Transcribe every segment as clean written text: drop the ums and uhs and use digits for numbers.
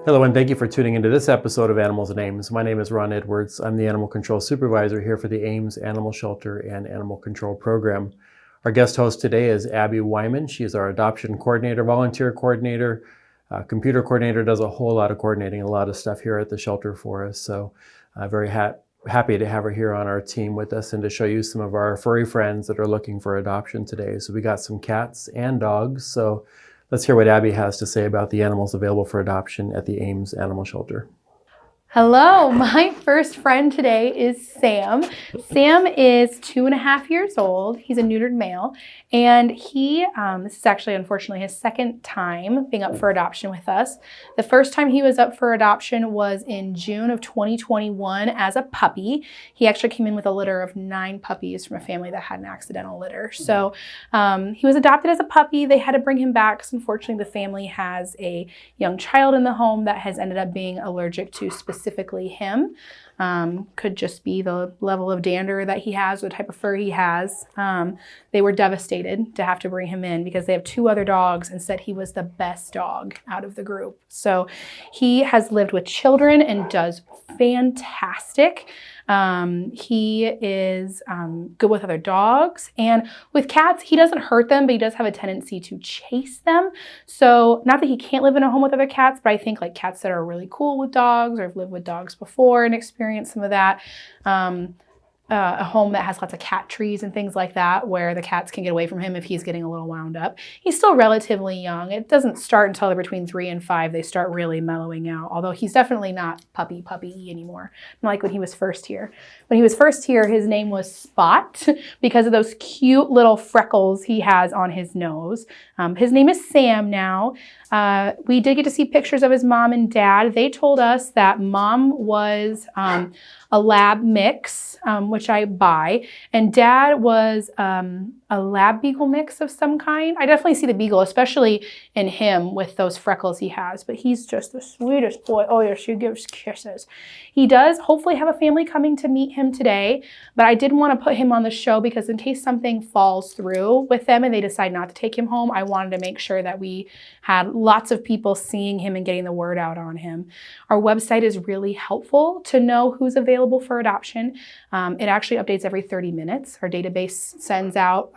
Hello, and thank you for tuning into this episode of Animals and Ames. My name is Ron Edwards. I'm the Animal Control Supervisor here for the Ames Animal Shelter and Animal Control Program. Our guest host today is Abby Wyman. She is our adoption coordinator, volunteer coordinator, computer coordinator, does a whole lot of coordinating, a lot of stuff here at the shelter for us. So very happy to have her here on our team with us and to show you some of our furry friends that are looking for adoption today. So we got some cats and dogs. So let's hear what Abby has to say about the animals available for adoption at the Ames Animal Shelter. Hello, my first friend today is Sam. Sam is 2.5 years old. He's a neutered male, and this is actually unfortunately his second time being up for adoption with us. The first time he was up for adoption was in June of 2021 as a puppy. He actually came in with a litter of 9 puppies from a family that had an accidental litter. So he was adopted as a puppy. They had to bring him back because unfortunately the family has a young child in the home that has ended up being allergic to specifically him. Could just be the level of dander that he has, the type of fur he has. They were devastated to have to bring him in because they have 2 other dogs and said he was the best dog out of the group. So he has lived with children and does fantastic. He is good with other dogs, and with cats, he doesn't hurt them, but he does have a tendency to chase them. So not that he can't live in a home with other cats, but I think like cats that are really cool with dogs or have lived with dogs before and experienced some of that. A home that has lots of cat trees and things like that where the cats can get away from him if he's getting a little wound up. He's still relatively young. It doesn't start until they're between 3 and 5. They start really mellowing out, although he's definitely not puppy anymore, like when he was first here. When he was first here, his name was Spot because of those cute little freckles he has on his nose. His name is Sam now. We did get to see pictures of his mom and dad. They told us that mom was a lab mix, which I buy, and dad was a lab beagle mix of some kind. I definitely see the beagle, especially in him with those freckles he has, but he's just the sweetest boy. Oh yeah, she gives kisses. He does hopefully have a family coming to meet him today, but I didn't want to put him on the show because in case something falls through with them and they decide not to take him home, I wanted to make sure that we had lots of people seeing him and getting the word out on him. Our website is really helpful to know who's available for adoption. It actually updates every 30 minutes. Our database sends out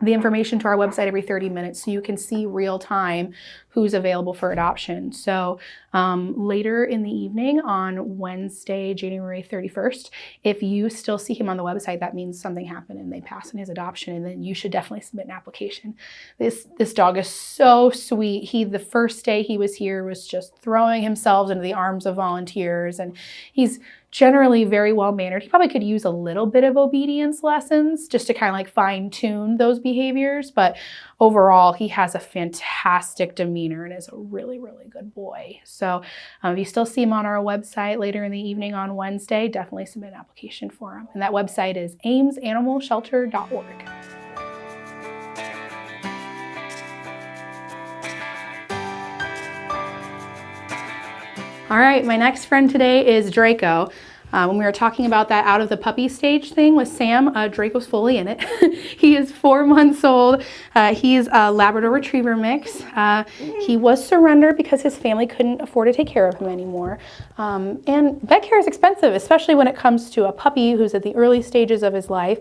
the information to our website every 30 minutes so you can see real time who's available for adoption. So later in the evening on Wednesday, January 31st, if you still see him on the website, that means something happened and they passed in his adoption, and then you should definitely submit an application. This dog is so sweet. The first day he was here was just throwing himself into the arms of volunteers, and he's generally very well mannered. He probably could use a little bit of obedience lessons just to kind of like fine tune those behaviors, but overall he has a fantastic demeanor and is a really, really good boy. So if you still see him on our website later in the evening on Wednesday, definitely submit an application for him. And that website is amesanimalshelter.org. All right, my next friend today is Draco. When we were talking about that out of the puppy stage thing with Sam, Draco's fully in it. He is 4 months old. He's a Labrador Retriever mix. He was surrendered because his family couldn't afford to take care of him anymore. And vet care is expensive, especially when it comes to a puppy who's at the early stages of his life.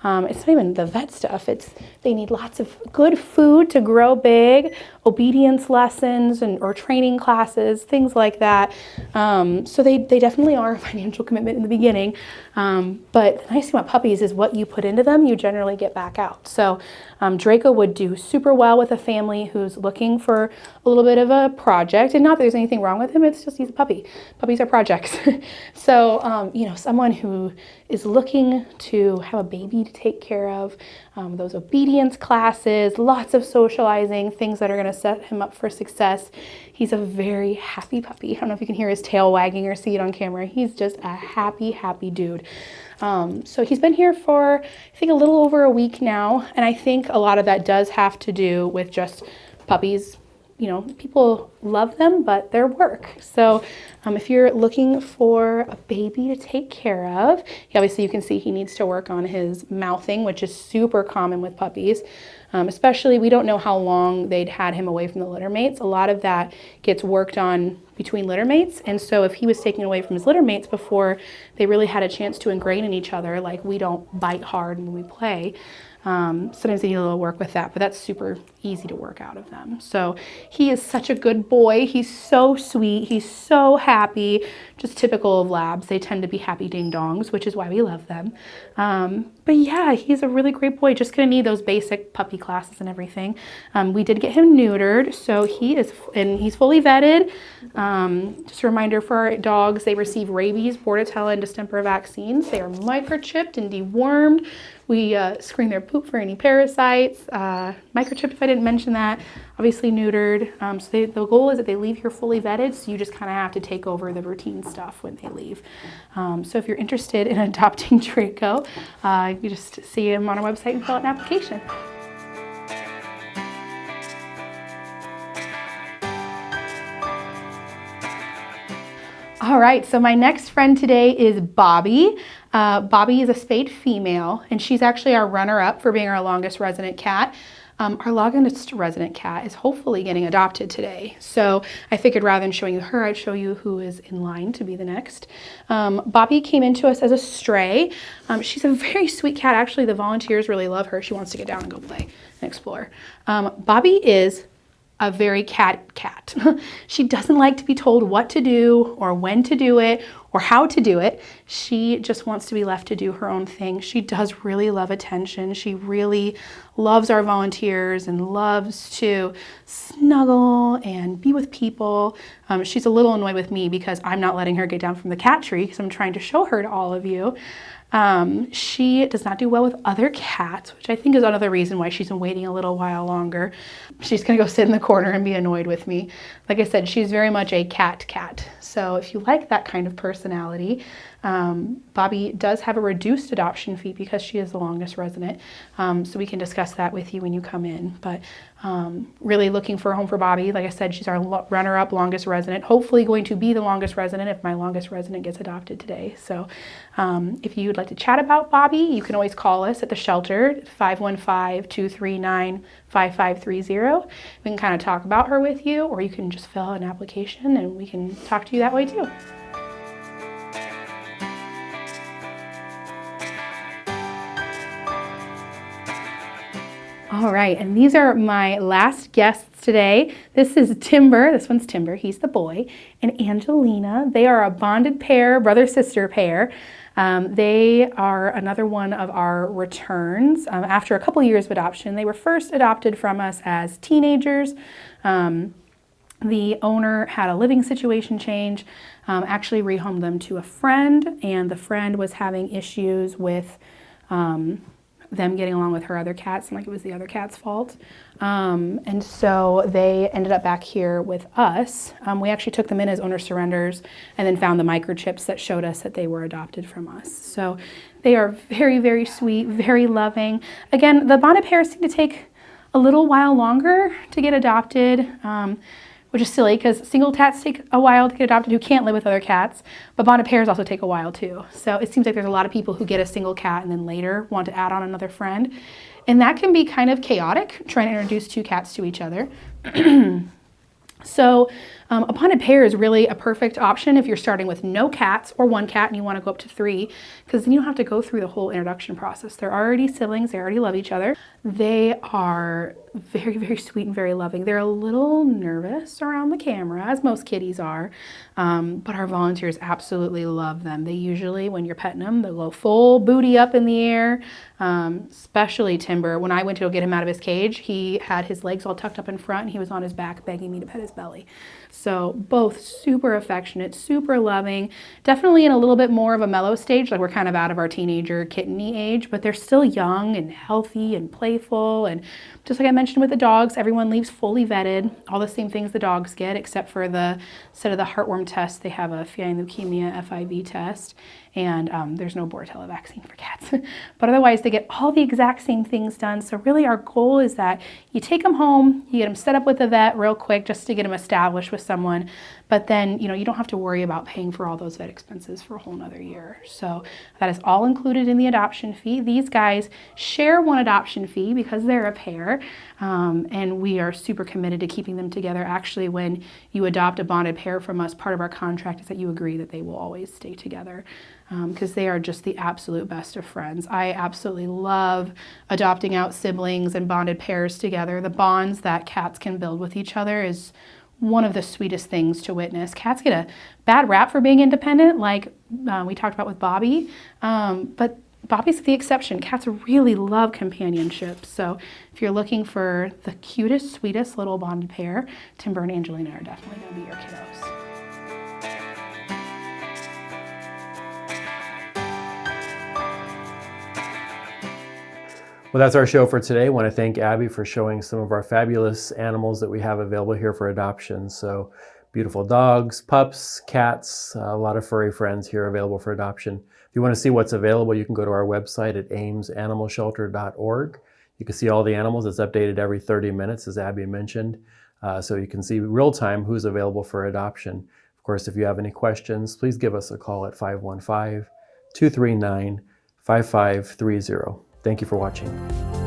It's not even the vet stuff. They need lots of good food to grow big, obedience lessons or training classes, things like that. So they definitely are a financial commitment in the beginning. But the nice thing about puppies is what you put into them, you generally get back out. So Draco would do super well with a family who's looking for a little bit of a project. And not that there's anything wrong with him, it's just he's a puppy. Puppies are projects. So, someone who is looking to have a baby to take care of, those obedience classes, lots of socializing, things that are going to set him up for success. He's a very happy puppy. I don't know if you can hear his tail wagging or see it on camera. He's just a happy, happy dude. So he's been here for, I think, a little over a week now. And I think a lot of that does have to do with just puppies. People love them, but they're work. So if you're looking for a baby to take care of, obviously you can see he needs to work on his mouthing, which is super common with puppies. Especially, we don't know how long they'd had him away from the litter mates. A lot of that gets worked on between litter mates. And so if he was taken away from his litter mates before they really had a chance to ingrain in each other, like we don't bite hard when we play, sometimes they need a little work with that, but that's super easy to work out of them. So he is such a good boy. He's so sweet. He's so happy, just typical of labs. They tend to be happy ding dongs, which is why we love them. But yeah, he's a really great boy. Just gonna need those basic puppy classes and everything. We did get him neutered, so he's fully vetted. Just a reminder for our dogs, they receive rabies, bordetella, and distemper vaccines. They are microchipped and dewormed. We screen their poop for any parasites. Microchipped, if I didn't mention that, obviously neutered. So the goal is that they leave here fully vetted, so you just kind of have to take over the routine stuff when they leave. So if you're interested in adopting Draco, you just see him on our website and fill out an application. All right, so my next friend today is Bobbie. Bobbie is a spayed female, and she's actually our runner-up for being our longest resident cat. Our longest resident cat is hopefully getting adopted today. So I figured rather than showing you her, I'd show you who is in line to be the next. Bobbie came into us as a stray. She's a very sweet cat. Actually, the volunteers really love her. She wants to get down and go play and explore. Bobbie is a very cat. She doesn't like to be told what to do or when to do it or how to do it. She just wants to be left to do her own thing. She does really love attention. She really loves our volunteers and loves to snuggle and be with people. She's a little annoyed with me because I'm not letting her get down from the cat tree because I'm trying to show her to all of you. She does not do well with other cats, which I think is another reason why she's been waiting a little while longer. She's gonna go sit in the corner and be annoyed with me. Like I said, she's very much a cat. So if you like that kind of personality, Bobbie does have a reduced adoption fee because she is the longest resident. So we can discuss that with you when you come in. But really looking for a home for Bobbie. Like I said, she's our runner-up longest resident, hopefully going to be the longest resident if my longest resident gets adopted today. So if you'd like to chat about Bobbie, you can always call us at the shelter, 515-239-5530. We can kind of talk about her with you, or you can just fill out an application and we can talk to you that way too. All right, and these are my last guests today. This is Timber, this one's Timber, he's the boy, and Angelina. They are a bonded pair, brother-sister pair. They are another one of our returns. After a couple years of adoption, they were first adopted from us as teenagers. The owner had a living situation change, actually rehomed them to a friend, and the friend was having issues with them getting along with her other cats, and like it was the other cat's fault. And so they ended up back here with us. We actually took them in as owner surrenders and then found the microchips that showed us that they were adopted from us. So they are very, very sweet, very loving. Again, the bonded pairs seem to take a little while longer to get adopted, which is silly because single cats take a while to get adopted who can't live with other cats, but bonded pairs also take a while too. So it seems like there's a lot of people who get a single cat and then later want to add on another friend. And that can be kind of chaotic, trying to introduce two cats to each other. So a bonded pair is really a perfect option if you're starting with no cats or one cat and you want to go up to 3, because then you don't have to go through the whole introduction process. They're already siblings, they already love each other. They are very, very sweet and very loving. They're a little nervous around the camera, as most kitties are, but our volunteers absolutely love them. They usually, when you're petting them, they'll go full booty up in the air, especially Timber. When I went to go get him out of his cage, he had his legs all tucked up in front and he was on his back begging me to pet his belly. So both super affectionate, super loving, definitely in a little bit more of a mellow stage, like we're kind of out of our teenager kitteny age, but they're still young and healthy and playful. And just like I mentioned with the dogs, everyone leaves fully vetted, all the same things the dogs get, except for instead of the heartworm test, they have a feline leukemia FIV test, and there's no bordetella vaccine for cats. But otherwise, they get all the exact same things done. So really our goal is that you take them home, you get them set up with a vet real quick just to get them established with someone. but then, you don't have to worry about paying for all those vet expenses for a whole nother year. So that is all included in the adoption fee. These guys share one adoption fee because they're a pair, and we are super committed to keeping them together. Actually, when you adopt a bonded pair from us, part of our contract is that you agree that they will always stay together, because they are just the absolute best of friends. I absolutely love adopting out siblings and bonded pairs together. The bonds that cats can build with each other is one of the sweetest things to witness. Cats get a bad rap for being independent, like we talked about with Bobbie, but Bobbie's the exception. Cats really love companionship. So if you're looking for the cutest, sweetest little bonded pair, Timber and Angelina are definitely going to be your kiddos. Well, that's our show for today. I want to thank Abby for showing some of our fabulous animals that we have available here for adoption. So beautiful dogs, pups, cats, a lot of furry friends here available for adoption. If you want to see what's available, you can go to our website at amesanimalshelter.org. You can see all the animals. It's updated every 30 minutes, as Abby mentioned. So you can see real time who's available for adoption. Of course, if you have any questions, please give us a call at 515-239-5530. Thank you for watching.